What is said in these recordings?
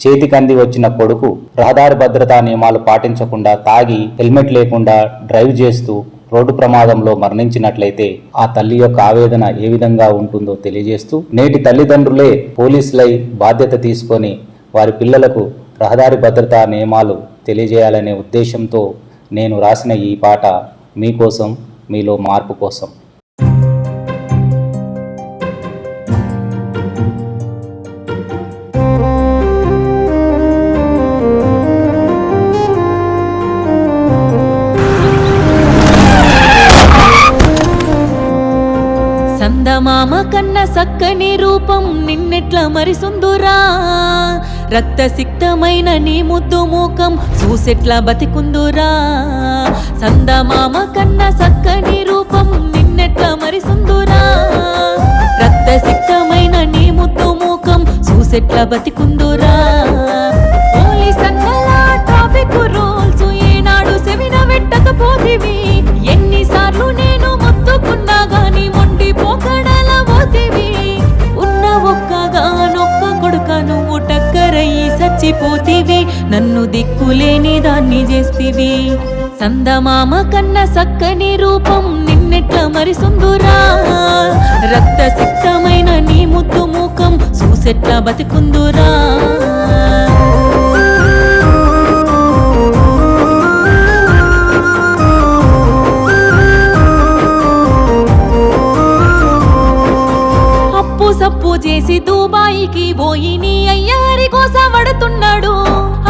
చేతికంది వచ్చిన కొడుకు రహదారి భద్రతా నియమాలు పాటించకుండా తాగి హెల్మెట్ లేకుండా డ్రైవ్ చేస్తూ రోడ్డు ప్రమాదంలో మరణించినట్లయితే ఆ తల్లి యొక్క ఆవేదన ఏ విధంగా ఉంటుందో తెలియజేస్తూ, నేటి తల్లిదండ్రులే పోలీసులై బాధ్యత తీసుకొని వారి పిల్లలకు రహదారి భద్రతా నియమాలు తెలియజేయాలనే ఉద్దేశంతో నేను రాసిన ఈ పాట మీకోసం, మీలో మార్పు కోసం. సందమామ కన్న సక్కని రూపం నిన్నెట్ల మరిసుందురా, రక్తసిక్తమైన నీ ముద్దు మూకం చూసెట్లా బతికుందురా. సందమామ కన్న సక్కని రూపం నిన్నెట్ల మరిసుందురా, రక్తసిక్తమైన నీ ముద్దు మూకం చూసెట్లా బతికుందురా. పోలీసన్నలా ట్రాఫిక్ రూల్స్ ఏనాడు సెవిన పెట్టకపోతివి, ఎన్నిసార్లు నేను మొత్తుకున్నా గాని మొండి పోకడల పోతివి. ఉన్న ఒక్కగానొక్క కొడుక నువ్వు టక్కరయ్యి చచ్చిపోతివి, నన్ను దిక్కులేని దాన్ని చేస్తివి. సందమామ కన్న సక్కని రూపం నిన్నెట్ల మరిసుందురా, రక్తసిక్తమైన నీ ముద్దు మూకం చూసెట్లా బతికుందురా. సప్పు చేసి దుబాయికి పోయి నీ అయ్యారి కోసం పడుతున్నాడు.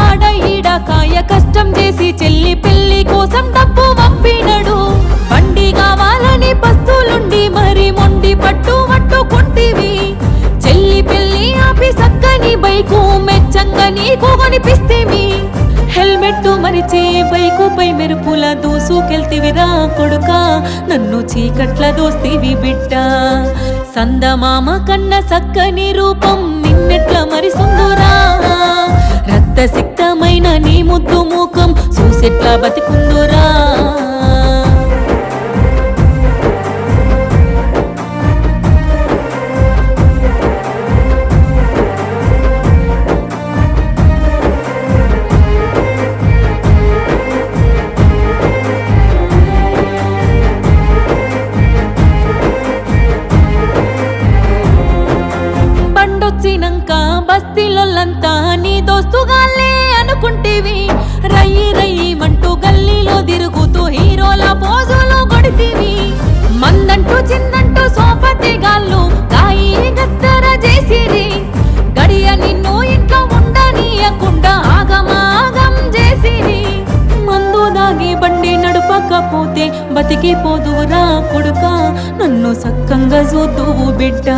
ఆడ ఈడ కాయ కష్టం చేసి చెల్లి పెళ్లి కోసం డబ్బు పంపినడు. బండి కావాలని పస్తులుండి మరి మొండి పట్టుకుంటివి. చెల్లి పెళ్లి ఆపి సక్కని బైకు మెచ్చంగా నీకు కొనిపిస్తేవి. హెల్మెట్ మరిచే బైకుపై మెరుపుల దూసుకెళ్తివిరా కొడుక, నన్ను చీకట్ల దోస్తివి బిడ్డ. సందమామ కన్న సక్కని రూపం నిన్నెట్ల మరిసుందురా, రక్తసిక్తమైన నీ ముద్దు మూకం చూసెట్లా బతికుందురా. బండొచ్చినంక బస్తీలోళ్ళంతా నీ దోస్తుగాళ్ళే అనుకుంటేవి. రయ్యి రయ్యిమంటూ గల్లీలో తిరుగుతూ హీరోల పోజులు కొడితివి. మందంటూ చిందంటూ సోపతి గాళ్ళు గాయి గద్దర చేసిరి. గడియ నిన్ను ఇంట్లో ఉండనీయకుండా ఆగమాగం చేసిరి. మందు దాగి బండి నడుపకపోతే బతికిపోదురా కొడుక, నన్ను సక్కంగా చూద్దువు బిడ్డ.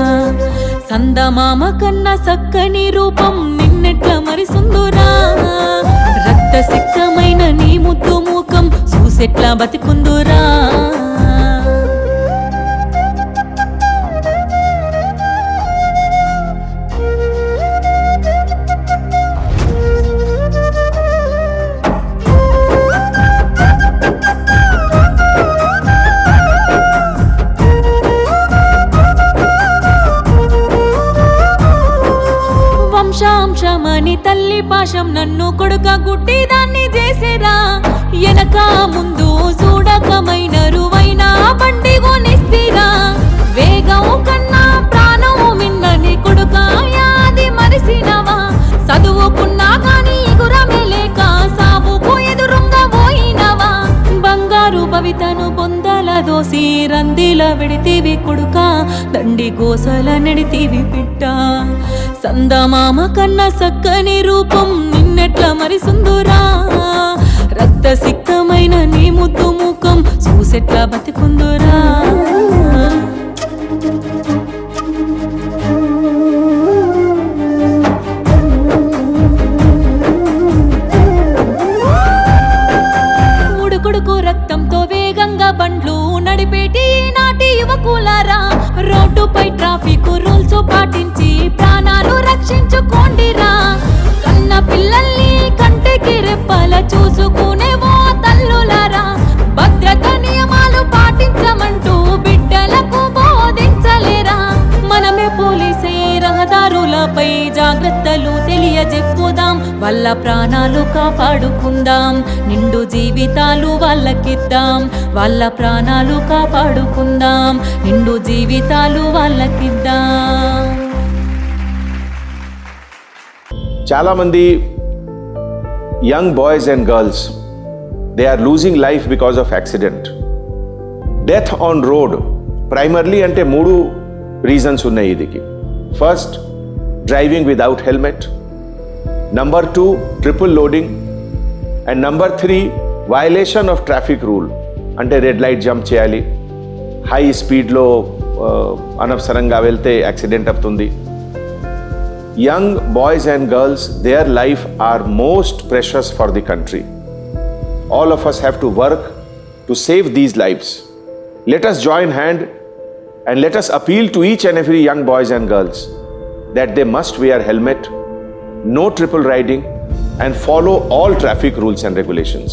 సందమామ కన్న సక్కని రూపం నిన్నెట్ల మరిసుందురా, రక్తసిక్తమైన నీ ముద్దు మూకం చూసెట్లా బతికుందురా. వంశాంశమని తల్లి పాశం నన్ను కొడుక గుడ్డి దాన్ని చేసేరా. ఎనక ముందు చూడకమైన రువైనా బండి కొనిస్తిరా. వేగం కన్నా ప్రాణం మిన్నని కొడుక యాది మరిసినవా. చదువుకున్నా గాని గురమే లేక సావుకు ఎదురుంగా పోయినవా. బంగారు భవితను బొందల దోసి రందిల విడితివి కొడుక, దండి గోసల నడితివి బిడ్డ. సందమామ కన్న సక్కని రూపం నిన్నెట్ల మరిసుందురా, రక్తసిక్తమైన నీ ముద్దు మూకం చూసెట్లా బతికుందురా. ఉడుకుడుకు రక్తంతో వేగంగా బండ్లు నడిపేటి నాటి యువకులారా, రోడ్డుపై ట్రాఫిక్ రూల్స్ పాటించి ప్రాణాలు రక్షించుకోండిరా. కన్న పిల్లల్ని కంటికి రెప్పల చూసుకునే ఓ తల్లులారా, భద్రత నియమాలు పాటించమంటూ బిడ్డలకు బోధించలేరా. మనమే పోలీసే రహదారుల రోడ్లపై జాగ్రత్తలు తెలియజెప్పుదాం, వాళ్ళ ప్రాణాలు కాపాడుకుందాం, నిండు జీవితాలు వాళ్ళకిద్దాం, వాళ్ళ ప్రాణాలు కాపాడుకుందాం, నిండు జీవితాలు వాళ్ళకిద్దాం. చాలా మంది young boys and girls they are losing life because of accident. Death on road primarily అంటే 3 రీజన్స్ ఉన్నాయి ఇదికి. First, driving without helmet. Number 2, triple loading. And number 3, violation of traffic rule, అంటే రెడ్ లైట్ జంప్ చేయాలి, high స్పీడ్లో అనవసరంగా వెళ్తే accident అవుతుంది. Young boys and girls, their life are most precious for the country. All of us have to work to save these lives. Let us join hand and let us appeal to each and every young boys and girls that they must wear helmet, no triple riding, and follow all traffic rules and regulations.